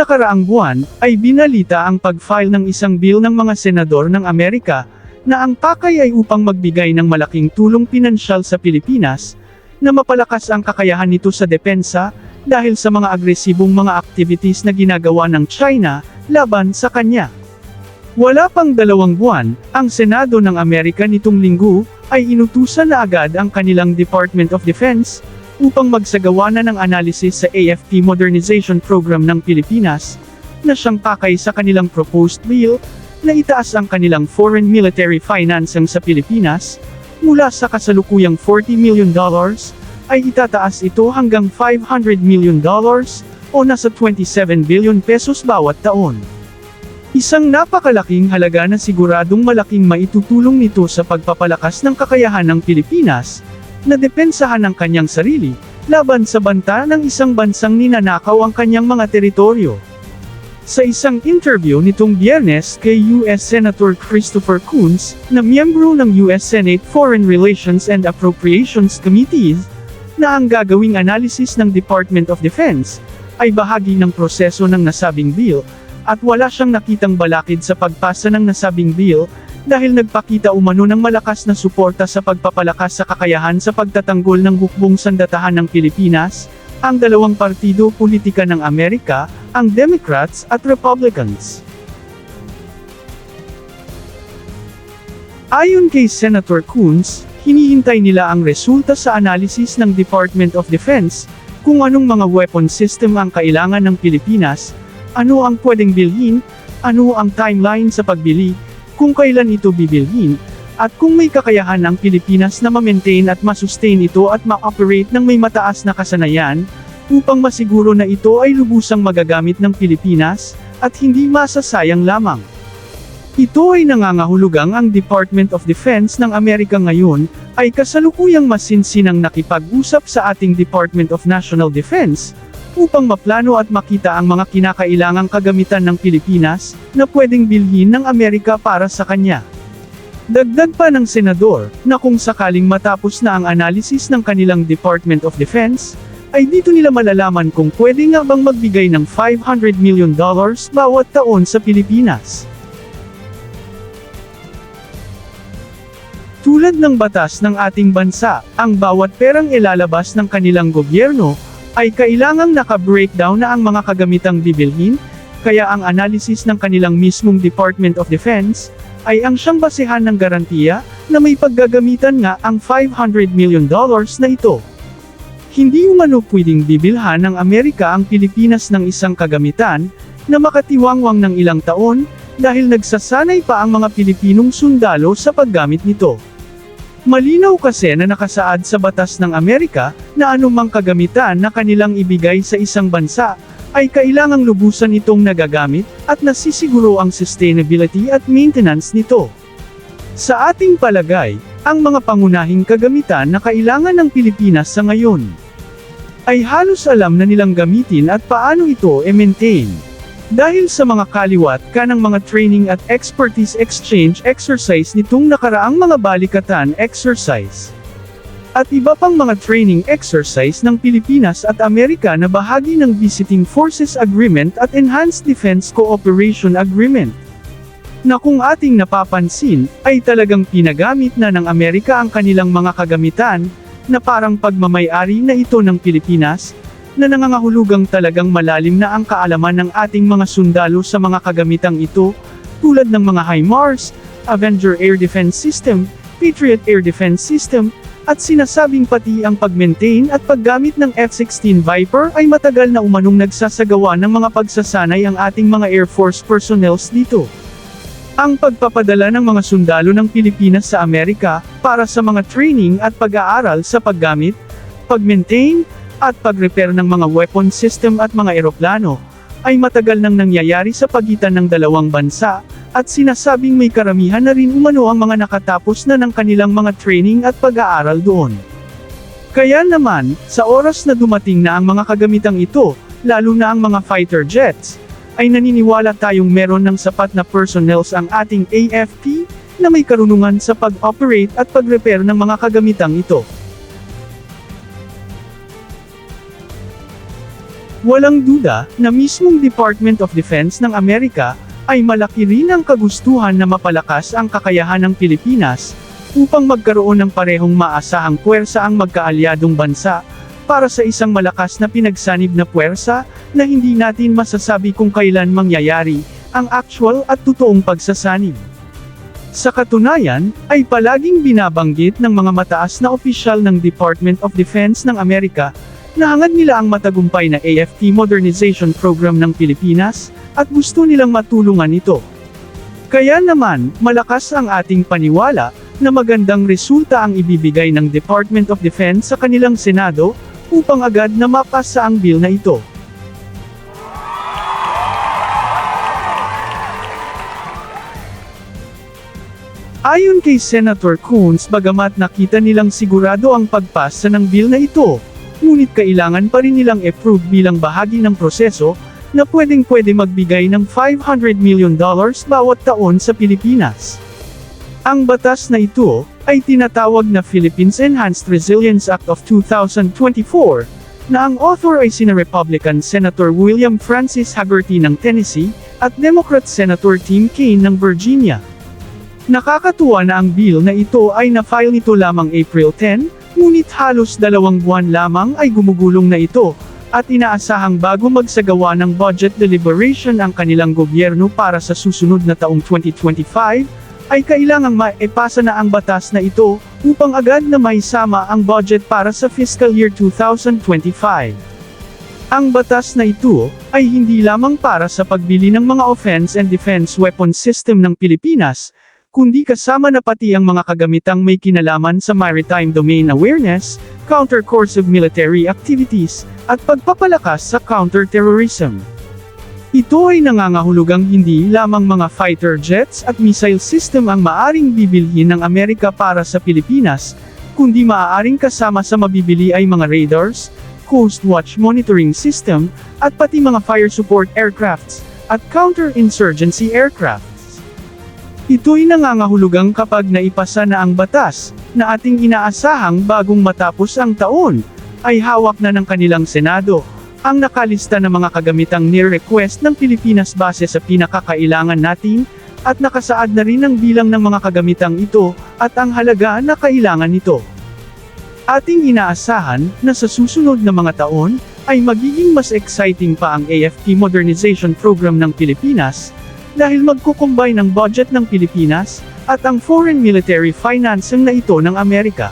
nakaraang buwan, ay binalita ang pag-file ng isang bill ng mga senador ng Amerika, na ang pakay ay upang magbigay ng malaking tulong pinansyal sa Pilipinas, na mapalakas ang kakayahan nito sa depensa, dahil sa mga agresibong mga activities na ginagawa ng China, laban sa kanya. Wala pang 2 buwan, ang Senado ng Amerika nitong linggo, ay inutusan na agad ang kanilang Department of Defense, upang magsagawa na ng analysis sa AFP Modernization Program ng Pilipinas, na siyang pakay sa kanilang proposed bill, na itaas ang kanilang foreign military financing sa Pilipinas, mula sa kasalukuyang $40 million, ay itataas ito hanggang $500 million, o nasa 27 billion pesos bawat taon. Isang napakalaking halaga na siguradong malaking maitutulong nito sa pagpapalakas ng kakayahan ng Pilipinas, na depensahan ang kanyang sarili, laban sa banta ng isang bansang ninanakaw ang kanyang mga teritoryo. Sa isang interview nitong Biyernes kay U.S. Senator Christopher Coons, na miyembro ng U.S. Senate Foreign Relations and Appropriations Committee, na ang gagawing analysis ng Department of Defense, ay bahagi ng proseso ng nasabing bill, at wala siyang nakitang balakid sa pagpasa ng nasabing bill, dahil nagpakita umano ng malakas na suporta sa pagpapalakas sa kakayahan sa pagtatanggol ng hukbong sandatahan ng Pilipinas, ang dalawang partido politika ng Amerika, ang Democrats at Republicans. Ayon kay Senator Coons, hinihintay nila ang resulta sa analysis ng Department of Defense, kung anong mga weapon system ang kailangan ng Pilipinas, ano ang pwedeng bilhin, ano ang timeline sa pagbili, kung kailan ito bibilhin, at kung may kakayahan ang Pilipinas na ma-maintain at ma-sustain ito at ma-operate ng may mataas na kasanayan, upang masiguro na ito ay lubusang magagamit ng Pilipinas, at hindi masasayang lamang. Ito ay nangangahulugang ang Department of Defense ng Amerika ngayon, ay kasalukuyang masinsinang nakipag-usap sa ating Department of National Defense, upang maplano at makita ang mga kinakailangang kagamitan ng Pilipinas, na pwedeng bilhin ng Amerika para sa kanya. Dagdag pa ng senador, na kung sakaling matapos na ang analysis ng kanilang Department of Defense, ay dito nila malalaman kung pwede nga bang magbigay ng $500 million bawat taon sa Pilipinas. Tulad ng batas ng ating bansa, ang bawat perang ilalabas ng kanilang gobyerno, ay kailangang naka-breakdown na ang mga kagamitang bibilhin, kaya ang analysis ng kanilang mismong Department of Defense, ay ang siyang basehan ng garantiya, na may paggagamitan nga ang $500 million na ito. Hindi umano pwedeng bibilhan ng Amerika ang Pilipinas ng isang kagamitan, na makatiwangwang ng ilang taon, dahil nagsasanay pa ang mga Pilipinong sundalo sa paggamit nito. Malinaw kasi na nakasaad sa batas ng Amerika, na anumang kagamitan na kanilang ibigay sa isang bansa, ay kailangang lubusan itong nagagamit, at nasisiguro ang sustainability at maintenance nito. Sa ating palagay, ang mga pangunahing kagamitan na kailangan ng Pilipinas sa ngayon, ay halos alam na nilang gamitin at paano ito i-maintain. Dahil sa mga kaliwat ka ng mga training at expertise exchange exercise nitong nakaraang mga balikatan exercise. At iba pang mga training exercise ng Pilipinas at Amerika na bahagi ng Visiting Forces Agreement at Enhanced Defense Cooperation Agreement. Na kung ating napapansin, ay talagang pinagamit na ng Amerika ang kanilang mga kagamitan, na parang pagmamay-ari na ito ng Pilipinas, na nangangahulugang talagang malalim na ang kaalaman ng ating mga sundalo sa mga kagamitang ito, tulad ng mga HIMARS, Avenger Air Defense System, Patriot Air Defense System, at sinasabing pati ang pag-maintain at paggamit ng F-16 Viper ay matagal na umanong nagsasagawa ng mga pagsasanay ang ating mga Air Force personnels dito. Ang pagpapadala ng mga sundalo ng Pilipinas sa Amerika, para sa mga training at pag-aaral sa paggamit, pag-maintain, at pag-repair ng mga weapon system at mga eroplano, ay matagal nang nangyayari sa pagitan ng dalawang bansa, at sinasabing may karamihan na rin umano ang mga nakatapos na ng kanilang mga training at pag-aaral doon. Kaya naman, sa oras na dumating na ang mga kagamitang ito, lalo na ang mga fighter jets, ay naniniwala tayong meron ng sapat na personnels ang ating AFP, na may karunungan sa pag-operate at pag-repair ng mga kagamitang ito. Walang duda na mismong Department of Defense ng Amerika ay malaki rin ang kagustuhan na mapalakas ang kakayahan ng Pilipinas upang magkaroon ng parehong maasahang puwersa ang magkaalyadong bansa para sa isang malakas na pinagsanib na puwersa na hindi natin masasabi kung kailan mangyayari ang actual at totoong pagsasanib. Sa katunayan, ay palaging binabanggit ng mga mataas na opisyal ng Department of Defense ng Amerika na hangad nila ang matagumpay na AFP modernization program ng Pilipinas, at gusto nilang matulungan ito. Kaya naman, malakas ang ating paniwala na magandang resulta ang ibibigay ng Department of Defense sa kanilang Senado upang agad na mapasa ang bill na ito. Ayon kay Senator Coons, bagamat nakita nilang sigurado ang pagpasa ng bill na ito, ngunit kailangan pa rin nilang approve bilang bahagi ng proseso na pwedeng-pwede magbigay ng $500 million bawat taon sa Pilipinas. Ang batas na ito ay tinatawag na Philippines Enhanced Resilience Act of 2024, na ang author ay sina Republican Senator William Francis Haggerty ng Tennessee at Democrat Senator Tim Kaine ng Virginia. Nakakatuwa na ang bill na ito ay na-file nito lamang April 10, ngunit halos 2 buwan lamang ay gumugulong na ito, at inaasahang bago magsagawa ng budget deliberation ang kanilang gobyerno para sa susunod na taong 2025, ay kailangang maipasa na ang batas na ito, upang agad na maisama ang budget para sa fiscal year 2025. Ang batas na ito, ay hindi lamang para sa pagbili ng mga offense and defense weapon system ng Pilipinas, kundi kasama na pati ang mga kagamitang may kinalaman sa maritime domain awareness, counter-coercive military activities, at pagpapalakas sa counter-terrorism. Ito ay nangangahulugang hindi lamang mga fighter jets at missile system ang maaring bibilhin ng Amerika para sa Pilipinas, kundi maaaring kasama sa mabibili ay mga radars, coast watch monitoring system, at pati mga fire support aircrafts, at counter-insurgency aircraft. Ito'y nangangahulugang kapag naipasa na ang batas, na ating inaasahang bagong matapos ang taon, ay hawak na ng kanilang Senado, ang nakalista ng mga kagamitang ni-request ng Pilipinas base sa pinakakailangan natin, at nakasaad na rin ang bilang ng mga kagamitang ito, at ang halaga na kailangan nito. Ating inaasahan, na sa susunod na mga taon, ay magiging mas exciting pa ang AFP modernization program ng Pilipinas, dahil magkukumbay ng budget ng Pilipinas, at ang foreign military financing na ito ng Amerika.